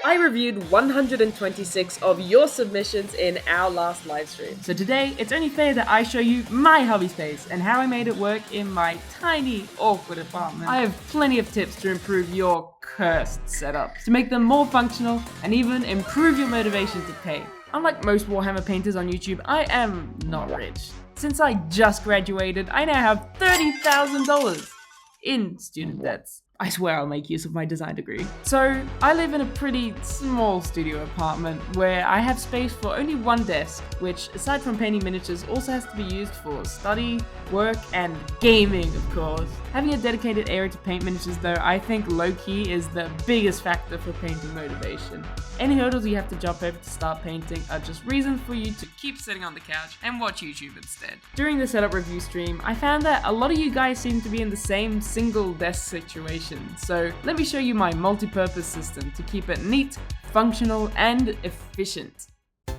I reviewed 126 of your submissions in our last livestream. So today, it's only fair that I show you my hobby space and how I made it work in my tiny, awkward apartment. I have plenty of tips to improve your cursed setups, to make them more functional and even improve your motivation to paint. Unlike most Warhammer painters on YouTube, I am not rich. Since I just graduated, I now have $30,000 in student debts. I swear I'll make use of my design degree. So I live in a pretty small studio apartment where I have space for only one desk, which aside from painting miniatures also has to be used for study, work, and gaming, of course. Having a dedicated area to paint miniatures though, I think low-key is the biggest factor for painting motivation. Any hurdles you have to jump over to start painting are just reasons for you to keep sitting on the couch and watch YouTube instead. During the setup review stream, I found that a lot of you guys seem to be in the same single desk situation. So let me show you my multi-purpose system to keep it neat, functional, and efficient.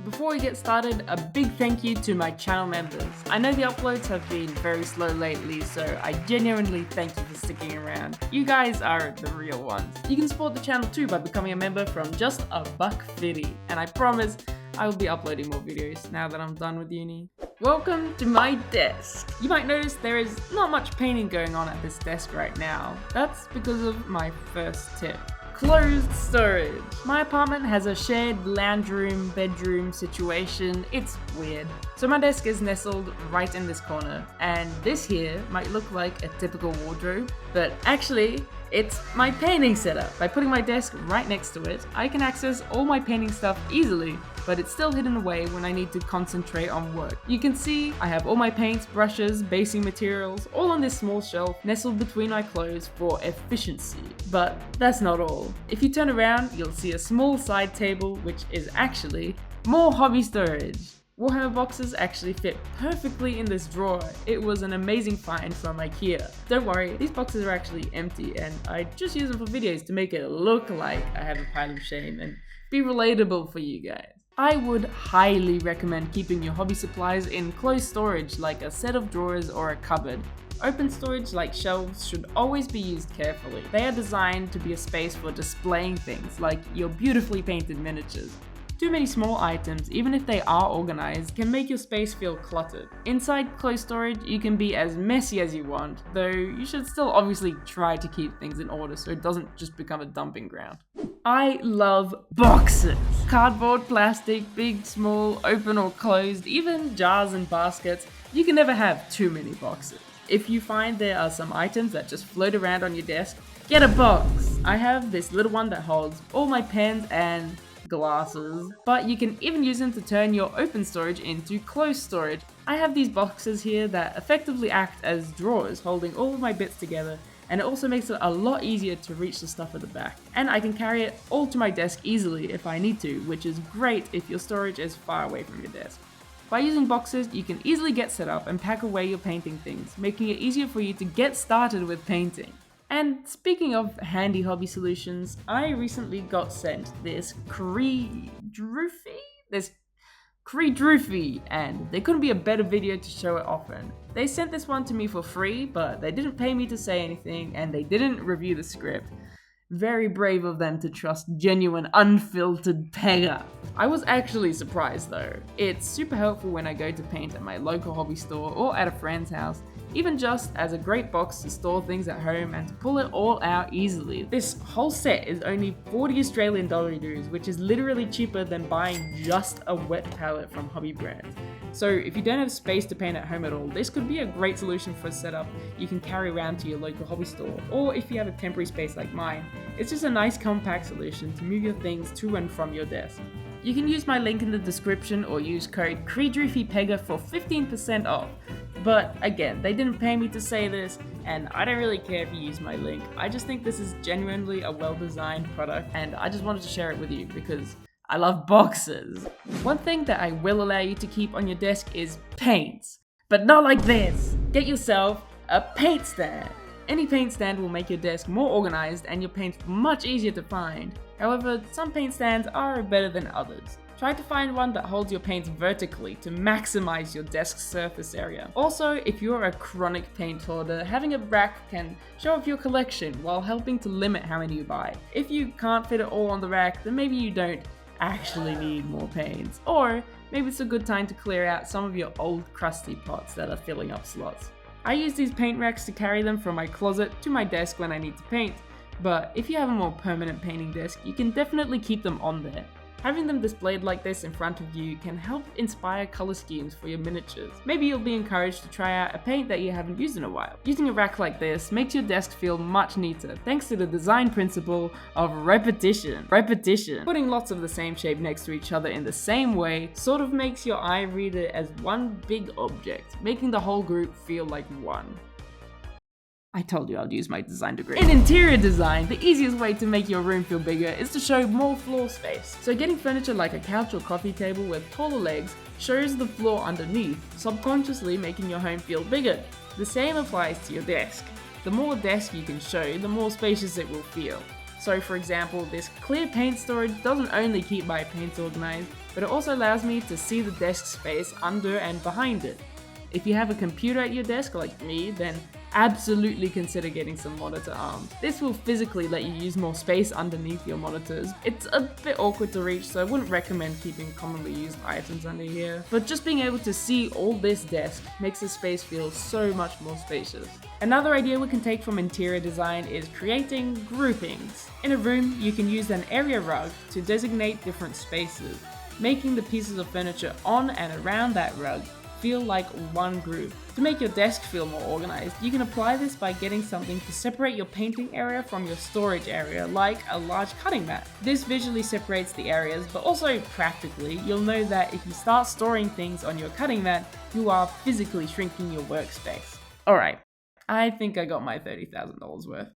Before we get started, a big thank you to my channel members. I know the uploads have been very slow lately, so I genuinely thank you for sticking around. You guys are the real ones. You can support the channel too by becoming a member from just $1.50, and I promise I will be uploading more videos now that I'm done with uni. Welcome to my desk. You might notice there is not much painting going on at this desk right now. That's because of my first tip. Closed storage. My apartment has a shared lounge room, bedroom situation. It's weird. So my desk is nestled right in this corner, and this here might look like a typical wardrobe, but actually it's my painting setup. By putting my desk right next to it, I can access all my painting stuff easily, but it's still hidden away when I need to concentrate on work. You can see I have all my paints, brushes, basing materials, all on this small shelf nestled between my clothes for efficiency. But that's not all. If you turn around, you'll see a small side table, which is actually more hobby storage. Warhammer boxes actually fit perfectly in this drawer. It was an amazing find from IKEA. Don't worry, these boxes are actually empty and I just use them for videos to make it look like I have a pile of shame and be relatable for you guys. I would highly recommend keeping your hobby supplies in closed storage like a set of drawers or a cupboard. Open storage like shelves should always be used carefully. They are designed to be a space for displaying things like your beautifully painted miniatures. Too many small items, even if they are organized, can make your space feel cluttered. Inside closed storage, you can be as messy as you want, though you should still obviously try to keep things in order so it doesn't just become a dumping ground. I love boxes. Cardboard, plastic, big, small, open or closed, even jars and baskets. You can never have too many boxes. If you find there are some items that just float around on your desk, get a box. I have this little one that holds all my pens and glasses, but you can even use them to turn your open storage into closed storage. I have these boxes here that effectively act as drawers, holding all of my bits together, and it also makes it a lot easier to reach the stuff at the back. And I can carry it all to my desk easily if I need to, which is great if your storage is far away from your desk. By using boxes, you can easily get set up and pack away your painting things, making it easier for you to get started with painting. And speaking of handy hobby solutions, I recently got sent this KRYDRUFI, and there couldn't be a better video to show it off in. They sent this one to me for free, but they didn't pay me to say anything, and they didn't review the script. Very brave of them to trust genuine, unfiltered Pega. I was actually surprised though. It's super helpful when I go to paint at my local hobby store or at a friend's house, even just as a great box to store things at home and to pull it all out easily. This whole set is only 40 Australian dollar dues, which is literally cheaper than buying just a wet palette from hobby brands. So if you don't have space to paint at home at all, this could be a great solution for a setup you can carry around to your local hobby store. Or if you have a temporary space like mine, it's just a nice compact solution to move your things to and from your desk. You can use my link in the description or use code KRYDRUFI for 15% off. But again, they didn't pay me to say this, and I don't really care if you use my link. I just think this is genuinely a well-designed product, and I just wanted to share it with you because I love boxes. One thing that I will allow you to keep on your desk is paints, but not like this. Get yourself a paint stand. Any paint stand will make your desk more organized and your paints much easier to find. However, some paint stands are better than others. try to find one that holds your paints vertically to maximize your desk surface area. Also, if you're a chronic paint hoarder, having a rack can show off your collection while helping to limit how many you buy. If you can't fit it all on the rack, then maybe you don't actually need more paints. Or maybe it's a good time to clear out some of your old crusty pots that are filling up slots. I use these paint racks to carry them from my closet to my desk when I need to paint, but if you have a more permanent painting desk, you can definitely keep them on there. Having them displayed like this in front of you can help inspire color schemes for your miniatures. Maybe you'll be encouraged to try out a paint that you haven't used in a while. Using a rack like this makes your desk feel much neater thanks to the design principle of repetition. Putting lots of the same shape next to each other in the same way sort of makes your eye read it as one big object, making the whole group feel like one. I told you I'd use my design degree. In interior design, the easiest way to make your room feel bigger is to show more floor space. So getting furniture like a couch or coffee table with taller legs shows the floor underneath, subconsciously making your home feel bigger. The same applies to your desk. The more desk you can show, the more spacious it will feel. So for example, this clear paint storage doesn't only keep my paints organized, but it also allows me to see the desk space under and behind it. If you have a computer at your desk like me, then absolutely consider getting some monitor arms. This will physically let you use more space underneath your monitors. It's a bit awkward to reach, so I wouldn't recommend keeping commonly used items under here. But just being able to see all this desk makes the space feel so much more spacious. Another idea we can take from interior design is creating groupings. In a room, you can use an area rug to designate different spaces, making the pieces of furniture on and around that rug feel like one group. To make your desk feel more organized, you can apply this by getting something to separate your painting area from your storage area, like a large cutting mat. This visually separates the areas, but also practically, you'll know that if you start storing things on your cutting mat, you are physically shrinking your workspace. Alright, I think I got my $30,000 worth.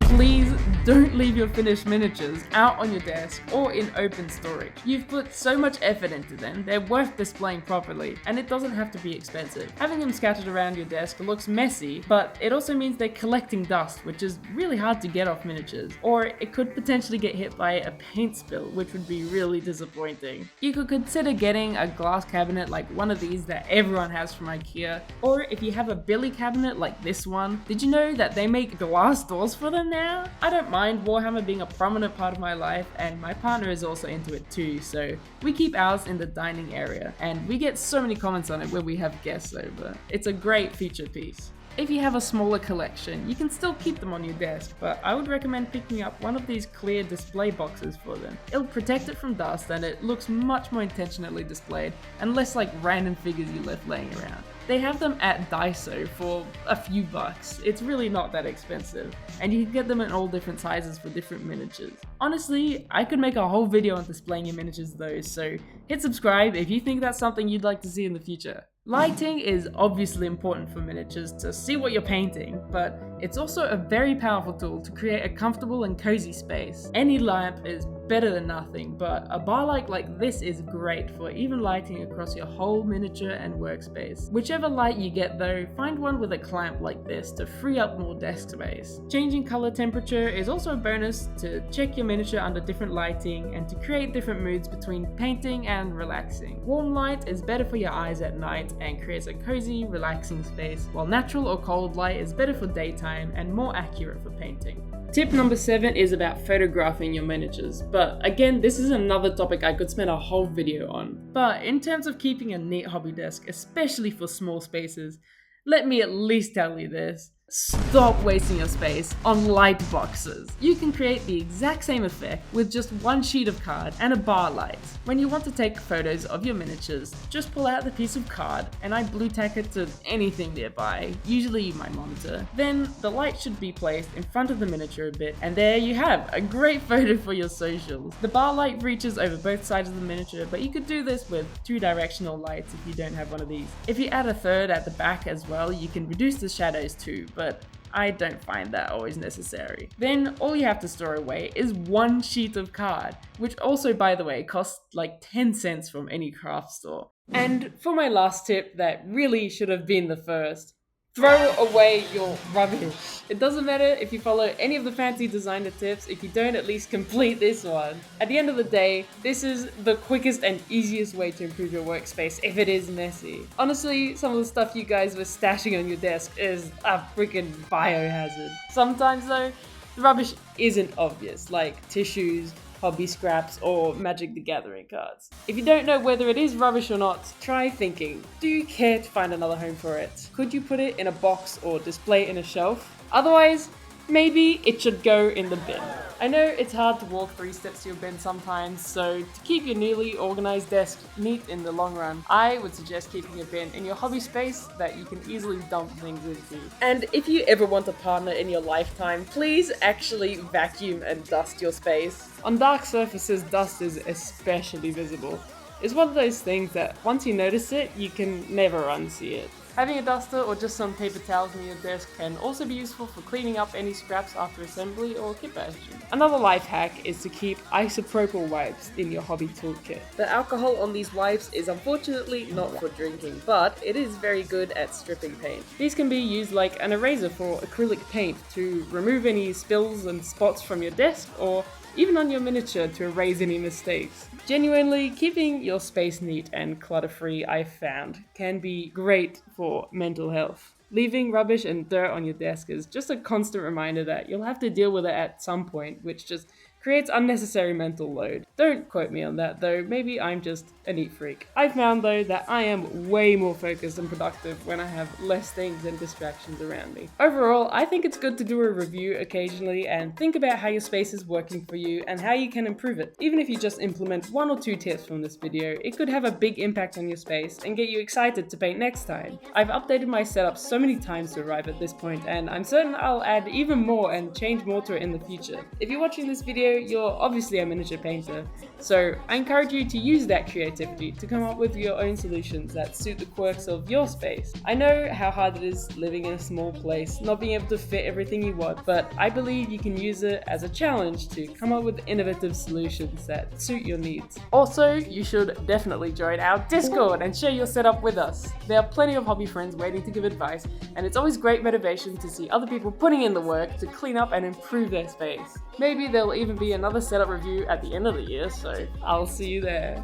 Please don't leave your finished miniatures out on your desk or in open storage. You've put so much effort into them, they're worth displaying properly, and it doesn't have to be expensive. Having them scattered around your desk looks messy, but it also means they're collecting dust, which is really hard to get off miniatures, or it could potentially get hit by a paint spill, which would be really disappointing. You could consider getting a glass cabinet like one of these that everyone has from IKEA, or if you have a Billy cabinet like this one. Did you know that they make glass doors for them now? I don't mind Warhammer being a prominent part of my life, and my partner is also into it too, so we keep ours in the dining area, and we get so many comments on it when we have guests over. It's a great feature piece. If you have a smaller collection, you can still keep them on your desk, but I would recommend picking up one of these clear display boxes for them. It'll protect it from dust and it looks much more intentionally displayed and less like random figures you left laying around. They have them at Daiso for a few bucks. It's really not that expensive, and you can get them in all different sizes for different miniatures. Honestly, I could make a whole video on displaying your miniatures though, so hit subscribe if you think that's something you'd like to see in the future. Lighting is obviously important for miniatures to see what you're painting, but it's also a very powerful tool to create a comfortable and cozy space. Any lamp is better than nothing, but a bar light like this is great for even lighting across your whole miniature and workspace. Whichever light you get though, find one with a clamp like this to free up more desk space. Changing color temperature is also a bonus to check your miniature under different lighting and to create different moods between painting and relaxing. Warm light is better for your eyes at night and creates a cozy, relaxing space, while natural or cold light is better for daytime and more accurate for painting. Tip number 7 is about photographing your miniatures, but again, this is another topic I could spend a whole video on. But in terms of keeping a neat hobby desk, especially for small spaces, let me at least tell you this. Stop wasting your space on light boxes. You can create the exact same effect with just one sheet of card and a bar light. When you want to take photos of your miniatures, just pull out the piece of card and I blue tack it to anything nearby, usually my monitor. Then the light should be placed in front of the miniature a bit, and there you have a great photo for your socials. The bar light reaches over both sides of the miniature, but you could do this with 2-directional lights if you don't have one of these. If you add a third at the back as well, you can reduce the shadows too, but I don't find that always necessary. Then all you have to store away is one sheet of card, which also, by the way, costs like 10 cents from any craft store. And for my last tip that really should have been the first, Throw away your rubbish. It doesn't matter if you follow any of the fancy designer tips if you don't at least complete this one. At the end of the day, this is the quickest and easiest way to improve your workspace if it is messy. Honestly, some of the stuff you guys were stashing on your desk is a freaking biohazard. Sometimes though, the rubbish isn't obvious, like tissues, hobby scraps, or Magic the Gathering cards. If you don't know whether it is rubbish or not, try thinking. Do you care to find another home for it? Could you put it in a box or display it in a shelf? Otherwise, maybe it should go in the bin. I know it's hard to walk 3 steps to your bin sometimes, so to keep your newly organized desk neat in the long run, I would suggest keeping a bin in your hobby space that you can easily dump things into. And if you ever want a partner in your lifetime, please actually vacuum and dust your space. On dark surfaces, dust is especially visible. It's one of those things that once you notice it, you can never unsee it. Having a duster or just some paper towels near your desk can also be useful for cleaning up any scraps after assembly or kit bashing. Another life hack is to keep isopropyl wipes in your hobby toolkit. The alcohol on these wipes is unfortunately not for drinking, but it is very good at stripping paint. These can be used like an eraser for acrylic paint to remove any spills and spots from your desk, or even on your miniature to erase any mistakes. Genuinely, keeping your space neat and clutter-free, I've found, can be great for mental health. Leaving rubbish and dirt on your desk is just a constant reminder that you'll have to deal with it at some point, which just creates unnecessary mental load. Don't quote me on that though, maybe I'm just a neat freak. I've found though that I am way more focused and productive when I have less things and distractions around me. Overall, I think it's good to do a review occasionally and think about how your space is working for you and how you can improve it. Even if you just implement 1 or 2 tips from this video, it could have a big impact on your space and get you excited to paint next time. I've updated my setup so many times to arrive at this point, and I'm certain I'll add even more and change more to it in the future. If you're watching this video, you're obviously a miniature painter, so I encourage you to use that creativity to come up with your own solutions that suit the quirks of your space. I know how hard it is living in a small place, not being able to fit everything you want, but I believe you can use it as a challenge to come up with innovative solutions that suit your needs. Also, you should definitely join our Discord and share your setup with us. There are plenty of hobby friends waiting to give advice, and it's always great motivation to see other people putting in the work to clean up and improve their space. Maybe there'll even be another setup review at the end of the year, so I'll see you there.